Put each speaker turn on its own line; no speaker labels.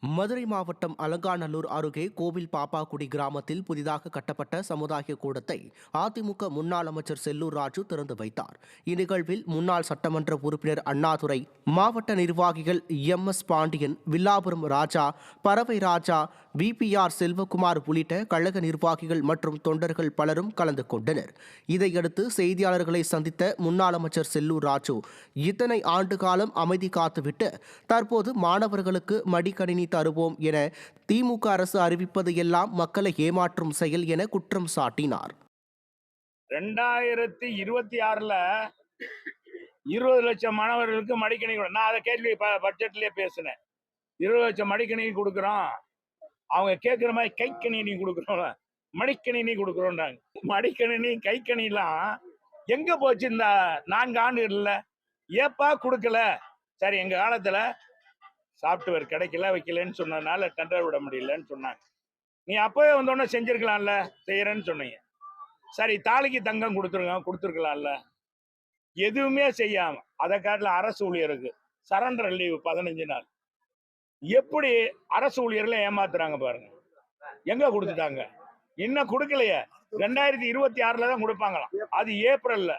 மதுரை மாவட்டம் அலங்காநல்லூர் அருகே கோவில் பாப்பாக்குடி கிராமத்தில் புதிதாக கட்டப்பட்ட சமுதாய கூடத்தை அதிமுக முன்னாள் அமைச்சர் செல்லூர் ராஜு திறந்து வைத்தார். இந்நிகழ்வில் முன்னாள் சட்டமன்ற உறுப்பினர் அண்ணாதுரை, மாவட்ட நிர்வாகிகள் MS பாண்டியன், வில்லாபுரம் ராஜா, பறவை ராஜா, VPR செல்வகுமார் உள்ளிட்ட கழக நிர்வாகிகள் மற்றும் தொண்டர்கள் பலரும் கலந்து கொண்டனர். இதையடுத்து செய்தியாளர்களை சந்தித்த முன்னாள் அமைச்சர் செல்லூர் ராஜு, இத்தனை ஆண்டு காலம் அமைதி காத்துவிட்டு தற்போது மாணவர்களுக்கு மடிக்கணினி தருவோம் என திமுக அரசு அறிவிப்பது எல்லாம் மக்களை ஏமாற்றும் செயல் என குற்றம் சாட்டினார்.
2026ல 20 லட்சம் மாணவர்களுக்கு மடிக்கணினி, நான் அதை கேள்வி பட்ஜெட்லயே பேசினேன். 20 லட்சம் மடிக்கணினி கொடுக்குறோம், அவங்க கேட்குற மாதிரி கைக்கணினி கொடுக்குறோம், மடிக்கணினி கொடுக்குறோம்ன்றாங்க. மடிக்கணினி கைக்கணிலாம் எங்க போச்சு இந்த 4 ஆண்டுகள்ல? ஏப்பா கொடுக்கல? சரி, எங்க காலத்துல சாப்ட்வேர் கிடைக்கல, வைக்கலன்னு சொன்னதுனால டெண்டர் விட முடியலன்னு சொன்னாங்க. நீ அப்பவே வந்தோடனே செஞ்சிருக்கலாம்ல, செய்யறேன்னு சொன்னீங்க. சரி, தாலிக்கு தங்கம் கொடுத்துருக்கலாம்ல, எதுவுமே செய்யாம அதை காட்டில அரசு ஊழியருக்கு சரண்டர் லீவு 15 நாள். எப்படி அரசு ஊழியர்களை ஏமாத்துறாங்க பாருங்க. எங்க கொடுத்துட்டாங்க? இன்னும் கொடுக்கலையே. 2026ல தான் கொடுப்பாங்களாம். அது ஏப்ரல்ல.